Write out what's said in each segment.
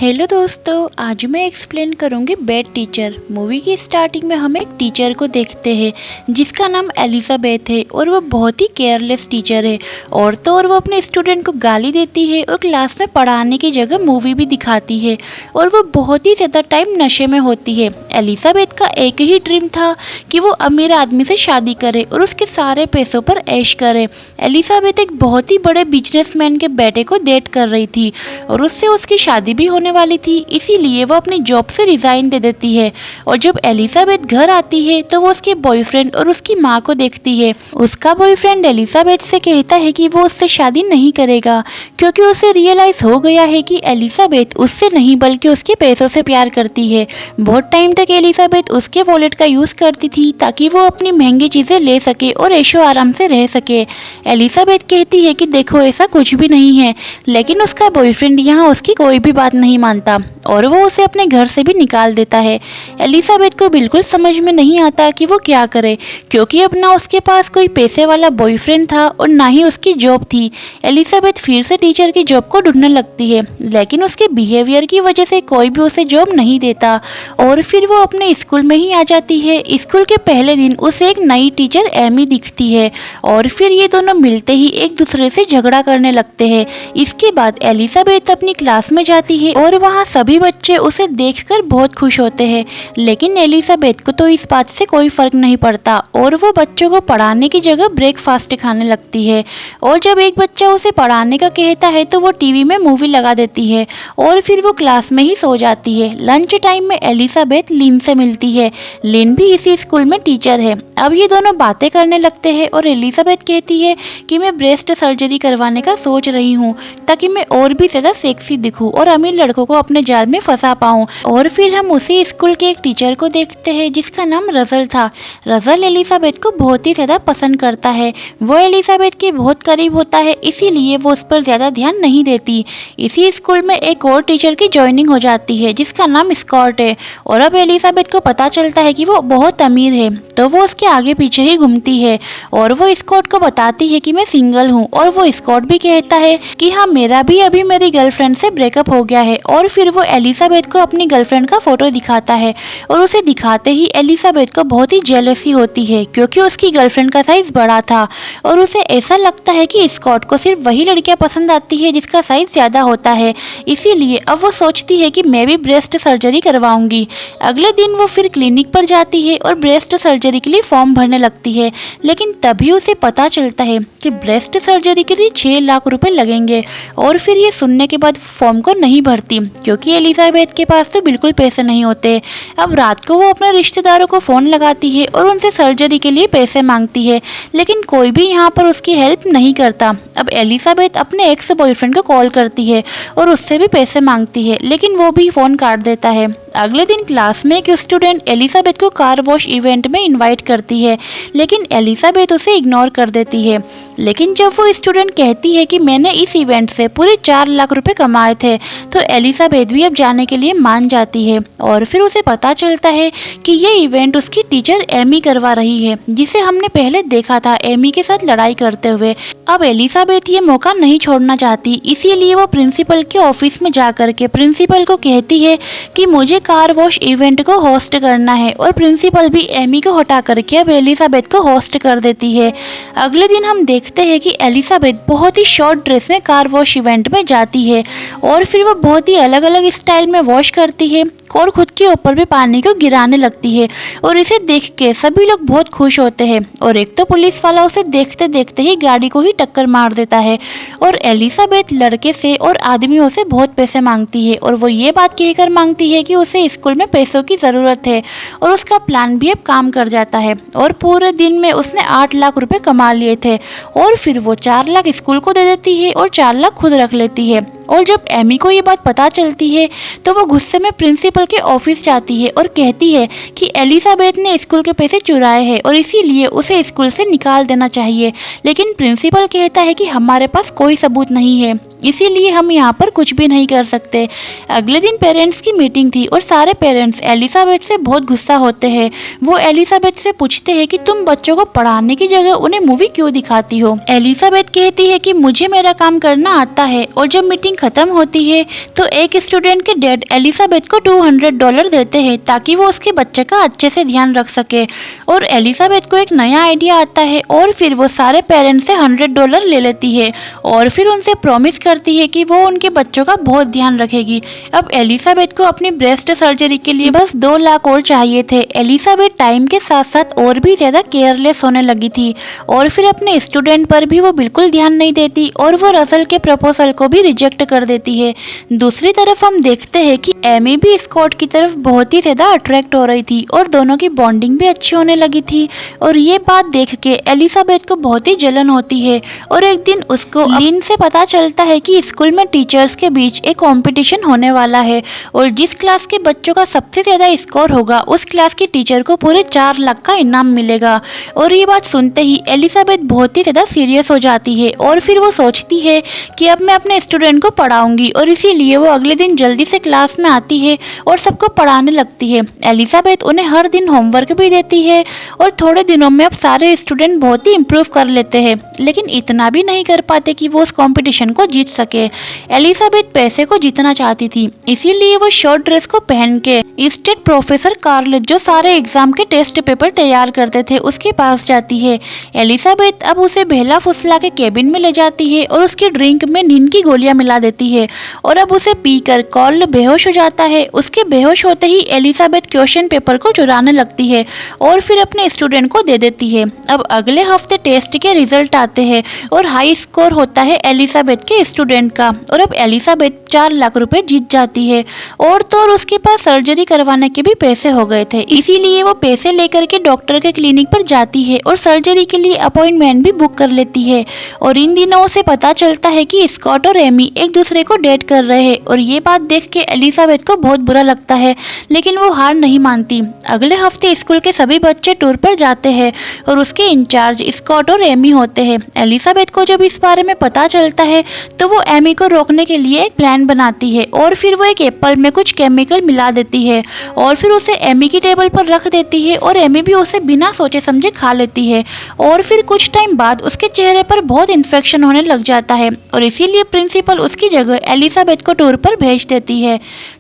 Hello दोस्तों, आज मैं एक्सप्लेन करूंगी बैड टीचर। मूवी की स्टार्टिंग में हम एक टीचर को देखते हैं जिसका नाम एलिजाबेथ है और वो बहुत ही केयरलेस टीचर है। और तो और वो अपने स्टूडेंट को गाली देती है और क्लास में पढ़ाने की जगह मूवी भी दिखाती है और वो बहुत ही ज़्यादा टाइम नशे में होती है। एलिजाबेथ का एक ही ड्रीम था कि वो अमीर आदमी से शादी करे और उसके सारे पैसों पर ऐश करे। एलिजाबेथ एक बहुत ही बड़े बिजनेसमैन के बेटे को डेट कर रही थी और उससे उसकी शादी भी होने वाली थी, इसीलिए वो अपनी जॉब से रिजाइन दे देती है। और जब एलिजाबेथ घर आती है तो वो उसके बॉयफ्रेंड और उसकी माँ को देखती है। उसका बॉयफ्रेंड एलिजाबेथ से कहता है कि वो उससे शादी नहीं करेगा क्योंकि उसे रियलाइज हो गया है कि एलिजाबेथ उससे नहीं बल्कि उसके पैसों से प्यार करती है। बहुत टाइम तक एलिजाबेथ उसके वॉलेट का यूज करती थी ताकि वो अपनी महंगी चीजें ले सके और ऐशो आराम से रह सके। एलिजाबेथ कहती है कि देखो ऐसा कुछ भी नहीं है, लेकिन उसका बॉयफ्रेंड यहाँ उसकी कोई भी बात नहीं मानता और वो उसे अपने घर से भी निकाल देता है। एलिजाबेथ को बिल्कुल समझ में नहीं आता कि वो क्या करे क्योंकि अब ना उसके पास कोई पैसे वाला बॉयफ्रेंड था और ना ही उसकी जॉब थी। एलिजाबेथ फिर से टीचर की जॉब को ढूंढने लगती है, लेकिन उसके बिहेवियर की वजह से कोई भी उसे जॉब नहीं देता और फिर वो अपने स्कूल में ही आ जाती है। स्कूल के पहले दिन उसे एक नई टीचर एमी दिखती है और फिर ये दोनों मिलते ही एक दूसरे से झगड़ा करने लगते हैं। इसके बाद एलिजाबेथ अपनी क्लास में जाती है और वहाँ सभी बच्चे उसे देखकर बहुत खुश होते हैं, लेकिन एलिजाबेथ को तो इस बात से कोई फर्क नहीं पड़ता और वो बच्चों को पढ़ाने की जगह ब्रेकफास्ट खाने लगती है। और जब एक बच्चा उसे पढ़ाने का कहता है तो वो टीवी में मूवी लगा देती है और फिर वो क्लास में ही सो जाती है। लंच टाइम में एलिजाबेथ लिन से मिलती है। लिन भी इसी स्कूल में टीचर है। अब ये दोनों बातें करने लगते हैं और एलिजाबेथ कहती है कि मैं ब्रेस्ट सर्जरी करवाने का सोच रही हूँ ताकि मैं और भी ज़्यादा सेक्सी दिखूं और अमीर लड़कों को अपने जाल में फंसा पाऊं। और फिर हम उसी स्कूल के एक टीचर को देखते हैं जिसका नाम रजल था। रजल एलिजाबेथ को बहुत ही ज़्यादा पसंद करता है। वो एलिजाबेथ के बहुत करीब होता है, इसीलिए वो उस पर ज़्यादा ध्यान नहीं देती। इसी स्कूल में एक और टीचर की ज्वाइनिंग हो जाती है जिसका नाम स्कॉट है और अब एलिजाबेथ को पता चलता है कि वो बहुत अमीर है, तो वो उसके आगे पीछे ही घूमती है और वो स्कॉट को बताती है कि मैं सिंगल हूँ। और वो स्कॉट भी कहता है कि हाँ, मेरा भी अभी मेरी गर्लफ्रेंड से ब्रेकअप हो गया है। और फिर वो एलिजाबेथ को अपनी गर्लफ्रेंड का फोटो दिखाता है और उसे दिखाते ही एलिजाबेथ को बहुत ही जेलसी होती है क्योंकि उसकी गर्लफ्रेंड का साइज बड़ा था और उसे ऐसा लगता है कि स्कॉट को सिर्फ वही लड़कियां पसंद आती है जिसका साइज ज़्यादा होता है। इसीलिए अब वो सोचती है कि मैं भी ब्रेस्ट सर्जरी करवाऊंगी। अगले दिन वो फिर क्लिनिक पर जाती है और ब्रेस्ट सर्जरी के लिए फॉर्म भरने लगती है, लेकिन तभी उसे पता चलता है कि ब्रेस्ट सर्जरी के लिए 6 लाख रुपए लगेंगे। और फिर ये सुनने के बाद फॉर्म को नहीं भरती क्योंकि एलिजाबेथ के पास तो बिल्कुल पैसे नहीं होते। अब रात को वो अपने रिश्तेदारों को फ़ोन लगाती है और उनसे सर्जरी के लिए पैसे मांगती है, लेकिन कोई भी यहाँ पर उसकी हेल्प नहीं करता। अब एलिजाबेथ अपने एक्स बॉयफ्रेंड को कॉल करती है और उससे भी पैसे मांगती है, लेकिन वो भी फ़ोन काट देता है। अगले दिन क्लास में एक स्टूडेंट एलिजाबेथ को कार वॉश इवेंट में इनवाइट करती है, लेकिन एलिजाबेथ उसे इग्नोर कर देती है। लेकिन जब वो स्टूडेंट कहती है कि मैंने इस इवेंट से पूरे 4 लाख रुपए कमाए थे, तो एलिजाबेथ भी अब जाने के लिए मान जाती है। और फिर उसे पता चलता है कि ये इवेंट उसकी टीचर एमी करवा रही है, जिसे हमने पहले देखा था एमी के साथ लड़ाई करते हुए। अब एलिजाबेथ ये मौका नहीं छोड़ना चाहती, इसीलिए वो प्रिंसिपल के ऑफिस में जाकर के प्रिंसिपल को कहती है कि मुझे कार वॉश इवेंट को होस्ट करना है और प्रिंसिपल भी एमी को हटा करके अब एलिजाबेथ को होस्ट कर देती है। अगले दिन हम देखते हैं कि एलिजाबेथ बहुत ही शॉर्ट ड्रेस में कार वॉश इवेंट में जाती है और फिर वो बहुत ही अलग अलग स्टाइल में वॉश करती है और खुद के ऊपर भी पानी को गिराने लगती है और इसे देख के सभी लोग बहुत खुश होते हैं। और एक तो पुलिस वाला उसे देखते देखते ही गाड़ी को ही टक्कर मार देता है और एलिजाबेथ लड़के से और आदमियों से बहुत पैसे मांगती है और वो ये बात कहकर मांगती है कि उसे स्कूल में पैसों की ज़रूरत है और उसका प्लान भी अब काम कर जाता है। और पूरे दिन में उसने 8 लाख रुपए कमा लिए थे और फिर वो 4 लाख स्कूल को दे देती है और 4 लाख खुद रख लेती है। और जब एमी को ये बात पता चलती है तो वो गुस्से में प्रिंसिपल के ऑफिस जाती है और कहती है कि एलिजाबेथ ने स्कूल के पैसे चुराए हैं और इसीलिए उसे स्कूल से निकाल देना चाहिए। लेकिन प्रिंसिपल कहता है कि हमारे पास कोई सबूत नहीं है, इसीलिए हम यहाँ पर कुछ भी नहीं कर सकते। अगले दिन पेरेंट्स की मीटिंग थी और सारे पेरेंट्स एलिजाबेथ से बहुत गुस्सा होते हैं। वो एलिजाबेथ से पूछते हैं कि तुम बच्चों को पढ़ाने की जगह उन्हें मूवी क्यों दिखाती हो। एलिजाबेथ कहती है कि मुझे मेरा काम करना आता है और जब मीटिंग खत्म होती है तो एक स्टूडेंट के डैड एलिजाबेथ को $200 देते हैं ताकि वो उसके बच्चे का अच्छे से ध्यान रख सके। और एलिजाबेथ को एक नया आइडिया आता है और फिर वो सारे पेरेंट्स से $100 ले लेती है और फिर उनसे प्रॉमिस करती है कि वो उनके बच्चों का बहुत ध्यान रखेगी। अब एलिजाबेथ को अपनी ब्रेस्ट सर्जरी के लिए बस 2 लाख और चाहिए थे। एलिजाबेथ टाइम के साथ साथ और भी ज़्यादा केयरलेस होने लगी थी और फिर अपने स्टूडेंट पर भी वो बिल्कुल ध्यान नहीं देती और वो रसल के प्रपोजल को भी रिजेक्ट कर देती है। दूसरी तरफ हम देखते हैं कि एमी भी स्कॉट की तरफ बहुत ही ज़्यादा अट्रैक्ट हो रही थी और दोनों की बॉन्डिंग भी अच्छी होने लगी थी। और ये बात देख के एलिजाबेथ को बहुत ही जलन होती है और एक दिन उसको लीन से पता चलता है कि स्कूल में टीचर्स के बीच एक कंपटीशन होने वाला है और जिस क्लास के बच्चों का सबसे ज़्यादा स्कोर होगा उस क्लास की टीचर को पूरे 4 लाख का इनाम मिलेगा। और ये बात सुनते ही एलिजाबेथ बहुत ही ज़्यादा सीरियस हो जाती है और फिर वो सोचती है कि अब मैं अपने स्टूडेंट को पढ़ाऊंगी और इसीलिए वो अगले दिन जल्दी से क्लास में आती है और सबको पढ़ाने लगती है। एलिजाबेथ उन्हें हर दिन होमवर्क भी देती है और थोड़े दिनों में अब सारे स्टूडेंट बहुत ही इम्प्रूव कर लेते हैं, लेकिन इतना भी नहीं कर पाते कि वो उस कंपटीशन को जीत सके। एलिजाबेथ पैसे को जीतना चाहती थी, इसीलिए वो शॉर्ट ड्रेस को पहन के स्टेट प्रोफेसर कार्ल जो सारे एग्जाम के टेस्ट पेपर तैयार करते थे उसके पास जाती है। एलिजाबेथ अब उसे बहला फुसला के केबिन में ले जाती है और उसकी ड्रिंक में नींद की गोलियां मिला देती है और अब उसे पीकर कार्ल बेहोश हो जाता है। उसके बेहोश होते ही एलिजाबेथ क्वेश्चन पेपर को चुराने लगती है और फिर अपने स्टूडेंट को दे देती है। अब अगले हफ्ते टेस्ट के रिजल्ट आते हैं और हाई स्कोर होता है एलिजाबेथ के स्टूडेंट का और अब एलिजाबेथ 4 लाख रुपए जीत जाती है और तो और उसके पास सर्जरी करवाने के भी पैसे हो गए थे, इसीलिए वो पैसे लेकर के डॉक्टर के क्लिनिक पर जाती है और सर्जरी के लिए अपॉइंटमेंट भी बुक कर लेती है। और इन दिनों उसे पता चलता है कि स्कॉट और एमी एक दूसरे को डेट कर रहे हैं और ये बात देख के एलिजाबेथ को बहुत बुरा लगता है, लेकिन वो हार नहीं मानती। अगले हफ्ते स्कूल के सभी बच्चे टूर पर जाते हैं और उसके इंचार्ज स्कॉट और एमी होते हैं। एलिजाबेथ को जब इस बारे में पता चलता है तो वो एमी को रोकने के लिए एक प्लान बनाती है और फिर वो एक एप्पल में कुछ केमिकल मिला देती है और फिर उसे एमी की टेबल पर रख देती है और एमी भी उसे बिना सोचे समझे खा लेती है और फिर कुछ टाइम बाद उसके चेहरे पर बहुत इन्फेक्शन होने लग जाता है और इसीलिए प्रिंसिपल उसकी जगह एलिजाबेथ को टूर पर भेज देती है।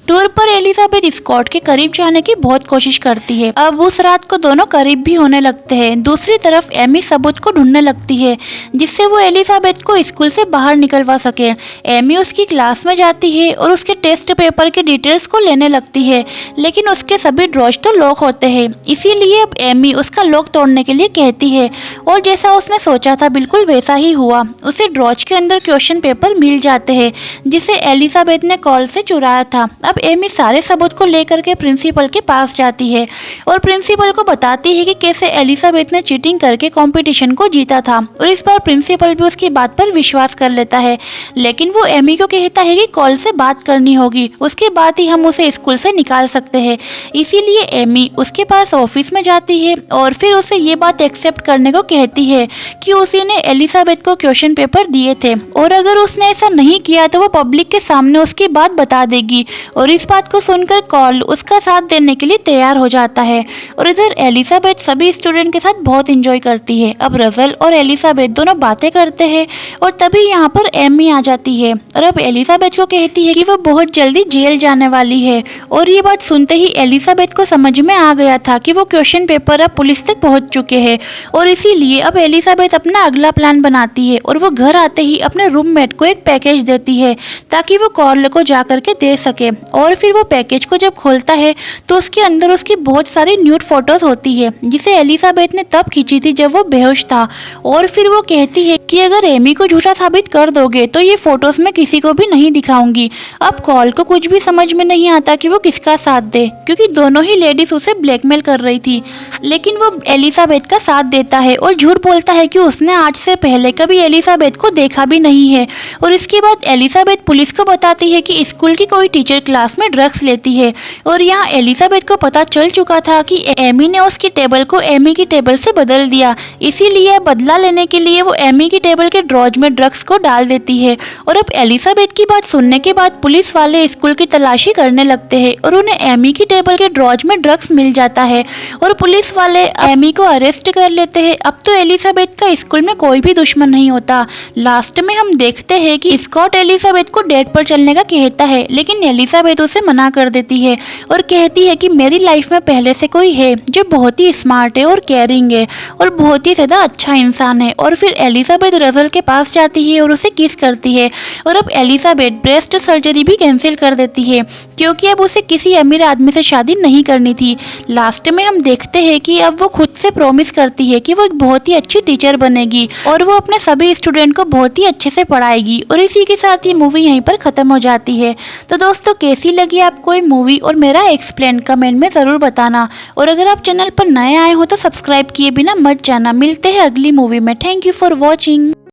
टूर पर एलिजाबेथ स्कॉट के करीब जाने की बहुत कोशिश करती है। अब उस रात को दोनों करीब भी होने लगते हैं। दूसरी तरफ एमी सबूत को ढूंढने लगती है जिससे वो एलिजाबेथ को स्कूल से बाहर निकलवा सके। एमी उसकी क्लास में जाती है और उसके टेस्ट पेपर के डिटेल्स को लेने लगती है, लेकिन उसके सभी ड्रॉज तो लॉक होते हैं, इसीलिए अब एमी उसका लॉक तोड़ने के लिए कहती है और जैसा उसने सोचा था बिल्कुल वैसा ही हुआ। उसे ड्रॉज के अंदर क्वेश्चन पेपर मिल जाते हैं जिसे एलिजाबेथ ने कॉल से चुराया था। अब एमी सारे सबूत को लेकर के प्रिंसिपल के पास जाती है और प्रिंसिपल को बताती है कि कैसे एलिजाबेथ ने चीटिंग करके कंपटीशन को जीता था और इस बार प्रिंसिपल भी उसकी बात पर विश्वास कर लेता है, लेकिन वो एमी को कहता है कि कॉल से बात करनी होगी, उसके बाद ही हम उसे स्कूल से निकाल सकते हैं। इसीलिए एमी उसके पास ऑफिस में जाती है और फिर उसे ये बात एक्सेप्ट करने को कहती है कि उसी ने एलिजाबेथ को क्वेश्चन पेपर दिए थे और अगर उसने ऐसा नहीं किया तो वो पब्लिक के सामने उसकी बात बता देगी। और इस बात को सुनकर कॉल उसका साथ देने के लिए तैयार हो जाता है और इधर एलिजाबेथ सभी स्टूडेंट के साथ बहुत इंजॉय करती है। अब रजल और एलिजाबेथ दोनों बातें करते हैं और तभी यहाँ पर एमी आ जाती है और अब एलिजाबेथ को कहती है कि वो बहुत जल्दी जेल जाने वाली है। और ये बात सुनते ही एलिजाबेथ को समझ में आ गया था कि वो क्वेश्चन पेपर अब पुलिस तक पहुंच चुके हैं और इसीलिए अब एलिजाबेथ अपना अगला प्लान बनाती है और वो घर आते ही अपने रूममेट को एक पैकेज देती है ताकि वो कॉर्ल को जा करके दे सके। और फिर वो पैकेज को जब खोलता है तो उसके अंदर उसकी बहुत सारी न्यूड फोटोज होती है जिसे एलिजाबेथ ने तब खींची थी जब वो बेहोश था। और फिर वो कहती है कि अगर एमी को झूठा साबित कर दोगे तो ये फोटोज मैं किसी को भी नहीं दिखाऊंगी। अब कॉल को कुछ भी समझ में नहीं आता कि वो किसका साथ दे, क्योंकि दोनों ही लेडीज उसे ब्लैकमेल कर रही थी, लेकिन वो एलिजाबेथ का साथ देता है और झूठ बोलता है कि उसने आज से पहले कभी एलिजाबेथ को देखा भी नहीं है। और इसके बाद एलिजाबेथ पुलिस को बताती है कि स्कूल की कोई टीचर क्लास में ड्रग्स लेती है और यहाँ एलिजाबेथ को पता चल चुका था कि एमी ने उसकी टेबल को एमी की टेबल से बदल दिया, इसीलिए बदला लेने के लिए वो एमी की टेबल के ड्रॉज में ड्रग्स को डाल देती है। और अब एलिजाबेथ की बात सुनने के बाद पुलिस वाले स्कूल की तलाशी करने लगते हैं और उन्हें एमी की टेबल के ड्रॉज में ड्रग्स मिल जाता है और पुलिस वाले एमी को अरेस्ट कर लेते हैं। अब तो एलिजाबेथ का स्कूल में कोई भी दुश्मन नहीं होता। लास्ट में हम देखते हैं कि स्कॉट एलिजाबेथ को डेट पर चलने का कहता है, लेकिन एलिजाबेथ उसे मना कर देती है और कहती है कि मेरी लाइफ में पहले से कोई है जो बहुत ही स्मार्ट है और केयरिंग है और बहुत ही ज़्यादा अच्छा इंसान है। और फिर एलिजाबेथ रजल के पास जाती है और उसे किस करती है। और अब एलिजाबेथ ब्रेस्ट सर्जरी भी कैंसिल कर देती है क्योंकि अब उसे किसी अमीर आदमी से शादी नहीं करनी थी। लास्ट में हम देखते हैं कि अब वो खुद से प्रॉमिस करती है कि वो एक बहुत ही अच्छी टीचर बनेगी और वो अपने सभी स्टूडेंट को बहुत ही अच्छे से पढ़ाएगी। और इसी के साथ ये मूवी यहीं पर ख़त्म हो जाती है। तो दोस्तों, कैसी लगी आपको ये मूवी और मेरा एक्सप्लेन कमेंट में ज़रूर बताना। और अगर आप चैनल पर नए आए हो तो सब्सक्राइब किए बिना मत जाना। मिलते हैं अगली मूवी में। Thank you for watching.